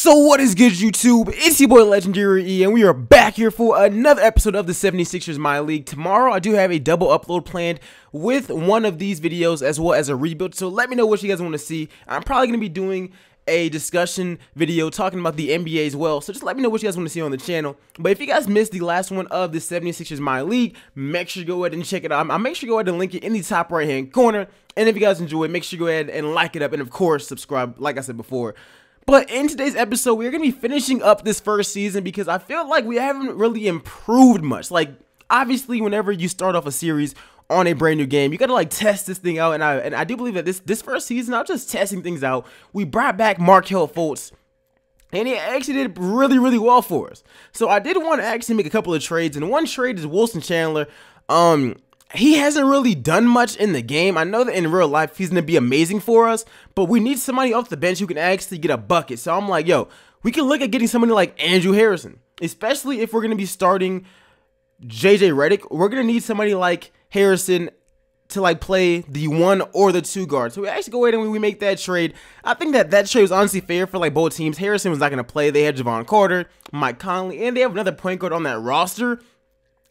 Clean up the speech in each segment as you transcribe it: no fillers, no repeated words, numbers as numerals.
So what is good, YouTube? It's your boy LegendaryEA, and we are back here for another episode of the 76ers Myleague. Tomorrow, I do have a double upload planned with one of these videos as well as a rebuild. So let me know what you guys want to see. I'm probably going to be doing a discussion video talking about the NBA as well. So just let me know what you guys want to see on the channel. But if you guys missed the last one of the 76ers Myleague, make sure you go ahead and check it out. I'll make sure you go ahead and link it in the top right hand corner. And if you guys enjoy it, make sure you go ahead and like it up. And of course, subscribe like I said before. But in today's episode, we're going to be finishing up this first season because I feel like we haven't really improved much. Like, obviously, whenever you start off a series on a brand new game, you got to like test this thing out. And I do believe that this first season, I was just testing things out. We brought back Markelle Fultz, and he actually did really, really well for us. So I did want to actually make a couple of trades, and one trade is Wilson Chandler. He hasn't really done much in the game. I know that in real life, he's going to be amazing for us, but we need somebody off the bench who can actually get a bucket. So I'm like, yo, we can look at getting somebody like Andrew Harrison, especially if we're going to be starting JJ Redick. We're going to need somebody like Harrison to like play the 1 or the 2 guard. So we actually go ahead and we make that trade. I think that trade was honestly fair for like both teams. Harrison was not going to play. They had Javon Carter, Mike Conley, and they have another point guard on that roster.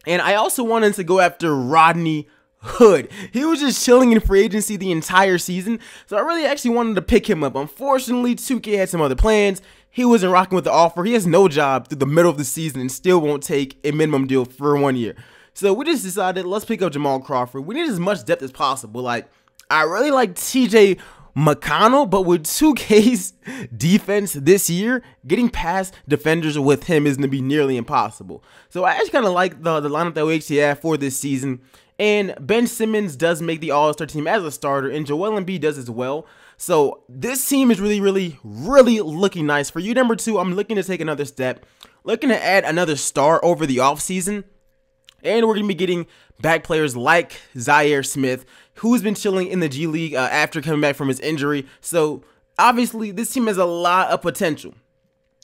And I also wanted to go after Rodney Hood. He was just chilling in free agency the entire season, so I really actually wanted to pick him up. Unfortunately, 2K had some other plans. He wasn't rocking with the offer. He has no job through the middle of the season and still won't take a minimum deal for 1 year. So we just decided, let's pick up Jamal Crawford. We need as much depth as possible. Like, I really like TJ McConnell, but with 2K's defense this year, getting past defenders with him is going to be nearly impossible. So I actually kind of like the lineup that we actually have for this season. And Ben Simmons does make the All-Star team as a starter, and Joel Embiid does as well. So this team is really, really, really looking nice. For you, number 2, I'm looking to take another step, looking to add another star over the offseason. And we're going to be getting back players like Zaire Smith, who's been chilling in the G League after coming back from his injury. So, obviously, this team has a lot of potential.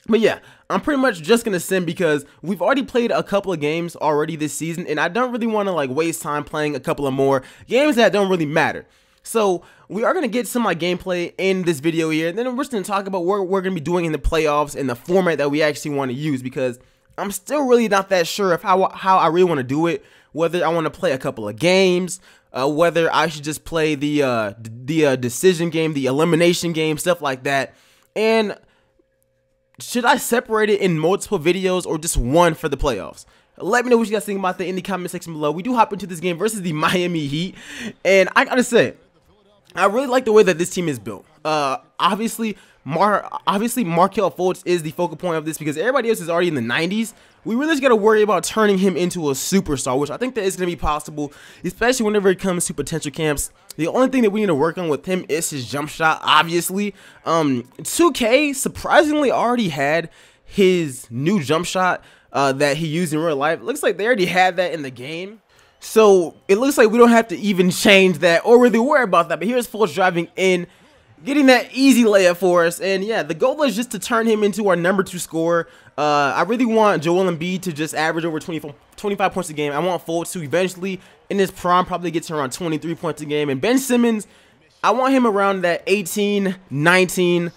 But yeah, I'm pretty much just going to sim because we've already played a couple of games already this season, and I don't really want to like waste time playing a couple of more games that don't really matter. So, we are going to get some like gameplay in this video here, and then we're just going to talk about what we're going to be doing in the playoffs and the format that we actually want to use, because I'm still really not that sure of how I really want to do it, whether I want to play a couple of games, whether I should just play the decision game, the elimination game, stuff like that. And should I separate it in multiple videos or just one for the playoffs? Let me know what you guys think about that in the comment section below. We do hop into this game versus the Miami Heat, and I gotta say, I really like the way that this team is built. Obviously Markelle Fultz is the focal point of this because everybody else is already in the 90s. We really just got to worry about turning him into a superstar, which I think that is going to be possible, especially whenever it comes to potential camps. The only thing that we need to work on with him is his jump shot, obviously. 2K surprisingly already had his new jump shot that he used in real life. It looks like they already had that in the game. So it looks like we don't have to even change that or really worry about that. But here's Fultz driving in, getting that easy layup for us. And yeah, the goal is just to turn him into our number 2 scorer. I really want Joel Embiid to just average over 25 points a game. I want Fultz to eventually, in his prime, probably get to around 23 points a game. And Ben Simmons, I want him around that 18, 19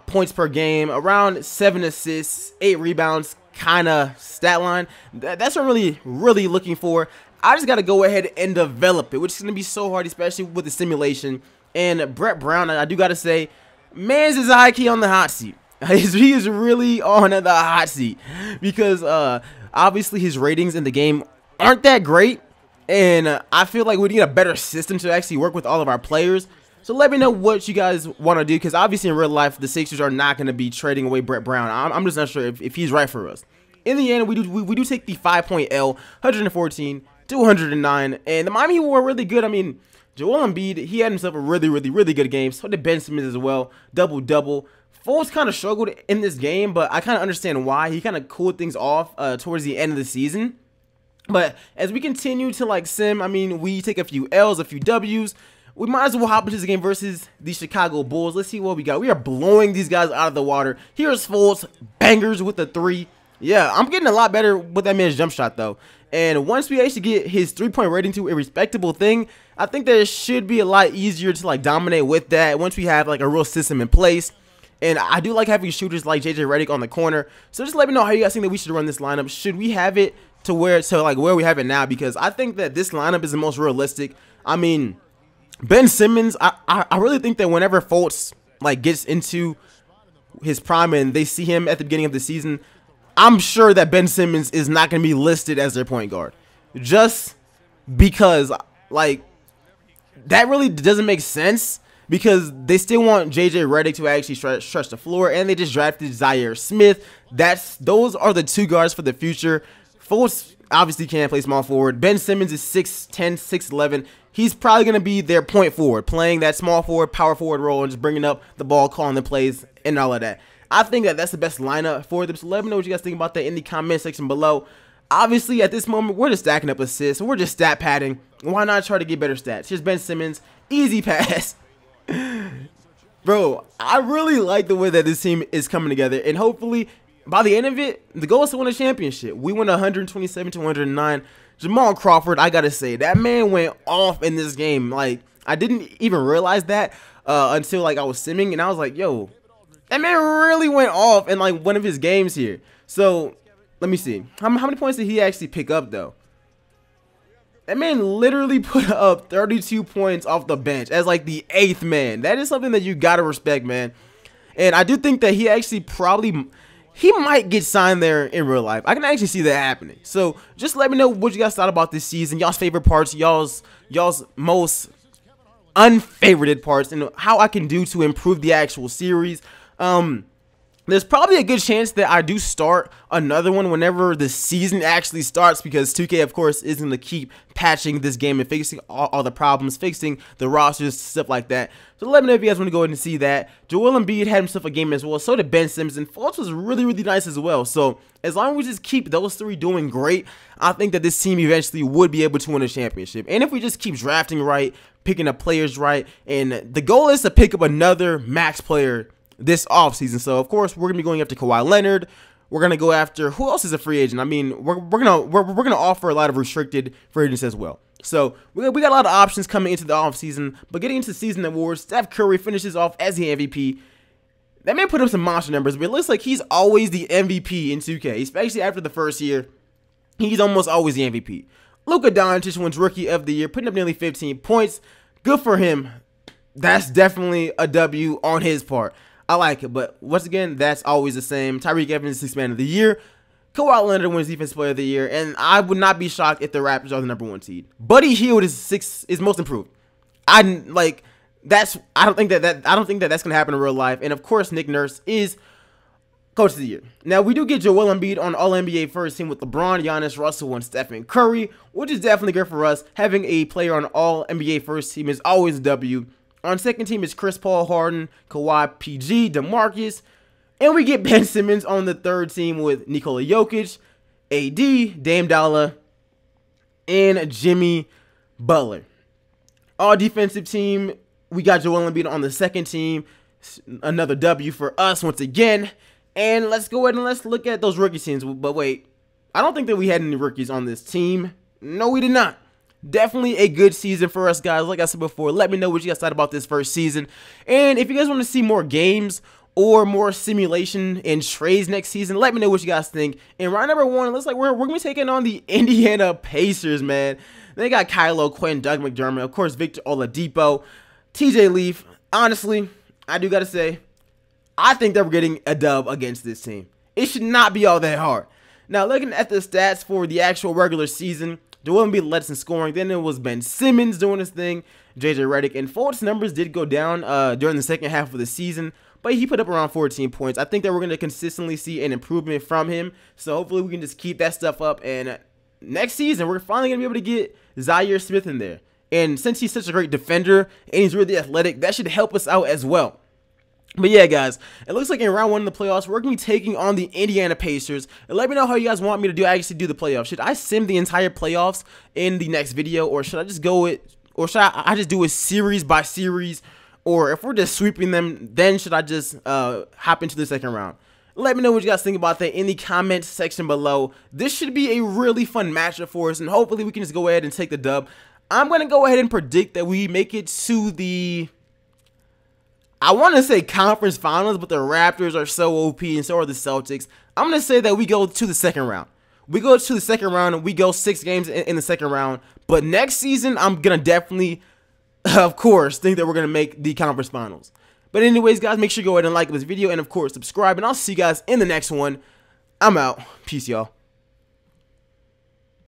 points per game, around 7 assists, 8 rebounds kind of stat line. That's what I'm really looking for. I just got to go ahead and develop it, which is going to be so hard, especially with the simulation. And Brett Brown, I do got to say, man's is high key on the hot seat. He is really on the hot seat because obviously his ratings in the game aren't that great. And I feel like we need a better system to actually work with all of our players. So let me know what you guys want to do, because obviously in real life, the Sixers are not going to be trading away Brett Brown. I'm just not sure if he's right for us. In the end, we do take the 5-point L, 114 to 109. And the Miami were really good. I mean, Joel Embiid, he had himself a really good game. So did Ben Simmons as well. Double-double. Fultz kind of struggled in this game, but I kind of understand why. He kind of cooled things off towards the end of the season. But as we continue to like sim, I mean, we take a few L's, a few W's. We might as well hop into this game versus the Chicago Bulls. Let's see what we got. We are blowing these guys out of the water. Here's Fultz, bangers with the 3. Yeah, I'm getting a lot better with that man's jump shot, though. And once we actually get his 3-point rating to a respectable thing, I think that it should be a lot easier to like dominate with that once we have like a real system in place. And I do like having shooters like JJ Redick on the corner. So just let me know how you guys think that we should run this lineup. Should we have it to where we have it now? Because I think that this lineup is the most realistic. I mean, Ben Simmons, I really think that whenever Fultz gets into his prime and they see him at the beginning of the season, I'm sure that Ben Simmons is not going to be listed as their point guard. Just because, that really doesn't make sense, because they still want JJ Redick to actually stretch the floor, and they just drafted Zaire Smith. Those are the two guards for the future. Fultz obviously can't play small forward. Ben Simmons is 6'10", 6'11". He's probably going to be their point forward, playing that small forward, power forward role, and just bringing up the ball, calling the plays, and all of that. I think that that's the best lineup for them. So let me know what you guys think about that in the comment section below. Obviously, at this moment, we're just stacking up assists. We're just stat padding. Why not try to get better stats? Here's Ben Simmons. Easy pass. Bro, I really like the way that this team is coming together. And hopefully, by the end of it, the goal is to win a championship. We went 127 to 109. Jamal Crawford, I got to say, that man went off in this game. I didn't even realize that until, I was simming. And I was like, yo, that man really went off in, one of his games here. So, let me see. How many points did he actually pick up, though? That man literally put up 32 points off the bench as, the 8th man. That is something that you got to respect, man. And I do think that he actually he might get signed there in real life. I can actually see that happening. So, just let me know what you guys thought about this season. Y'all's favorite parts, y'all's most unfavorited parts, and how I can do to improve the actual series. There's probably a good chance that I do start another one whenever the season actually starts, because 2K, of course, is going to keep patching this game and fixing all the problems, fixing the rosters, stuff like that. So let me know if you guys want to go ahead and see that. Joel Embiid had himself a game as well. So did Ben Simmons, and Fultz was really, really nice as well. So as long as we just keep those three doing great, I think that this team eventually would be able to win a championship. And if we just keep drafting right, picking up players right, and the goal is to pick up another max player this offseason. So of course we're gonna be going after Kawhi Leonard. We're gonna go after, who else is a free agent? I mean, we're gonna offer a lot of restricted free agents as well. So we got a lot of options coming into the offseason. But getting into season awards, Steph Curry finishes off as the MVP. That man put up some monster numbers, but it looks like he's always the MVP in 2K, especially after the first year. He's almost always the MVP. Luka Doncic wins Rookie of the Year, putting up nearly 15 points. Good for him. That's definitely a W on his part. I like it, but once again, that's always the same. Tyreke Evans is 6th Man of the Year. Kawhi Leonard wins Defensive Player of the Year, and I would not be shocked if the Raptors are the #1 seed. Buddy Hield is most improved. I don't think that that's gonna happen in real life. And of course, Nick Nurse is Coach of the Year. Now we do get Joel Embiid on All-NBA First Team with LeBron, Giannis, Russell, and Stephen Curry, which is definitely good for us. Having a player on All-NBA First Team is always a W. On second team is Chris Paul, Harden, Kawhi, PG, DeMarcus. And we get Ben Simmons on the third team with Nikola Jokic, AD, Dame Dollar, and Jimmy Butler. All defensive team, we got Joel Embiid on the second team. Another W for us once again. And let's go ahead and let's look at those rookie teams. But wait, I don't think that we had any rookies on this team. No, we did not. Definitely a good season for us, guys. Like I said before, let me know what you guys thought about this first season. And if you guys want to see more games or more simulation and trades next season, let me know what you guys think. And round number 1, looks like we're going to be taking on the Indiana Pacers, man. They got Kylo Quinn, Doug McDermott, of course, Victor Oladipo, TJ Leaf. Honestly, I do got to say, I think that we're getting a dub against this team. It should not be all that hard. Now, looking at the stats for the actual regular season, Joel Embiid led us in scoring. Then it was Ben Simmons doing his thing, JJ Redick, and Fultz numbers did go down during the second half of the season, but he put up around 14 points. I think that we're going to consistently see an improvement from him, so hopefully we can just keep that stuff up, and next season we're finally going to be able to get Zaire Smith in there. And since he's such a great defender and he's really athletic, that should help us out as well. But yeah, guys, it looks like in round 1 in the playoffs, we're going to be taking on the Indiana Pacers. And let me know how you guys want me to actually do the playoffs. Should I sim the entire playoffs in the next video, or should I just go it, or should I just do it series by series? Or if we're just sweeping them, then should I just hop into the second round? Let me know what you guys think about that in the comment section below. This should be a really fun matchup for us, and hopefully we can just go ahead and take the dub. I'm going to go ahead and predict that we make it to the... I want to say conference finals, but the Raptors are so OP and so are the Celtics. I'm going to say that we go to the second round. We go to the second round and we go 6 games in the second round. But next season, I'm going to definitely, of course, think that we're going to make the conference finals. But anyways, guys, make sure you go ahead and like this video and, of course, subscribe. And I'll see you guys in the next one. I'm out. Peace, y'all.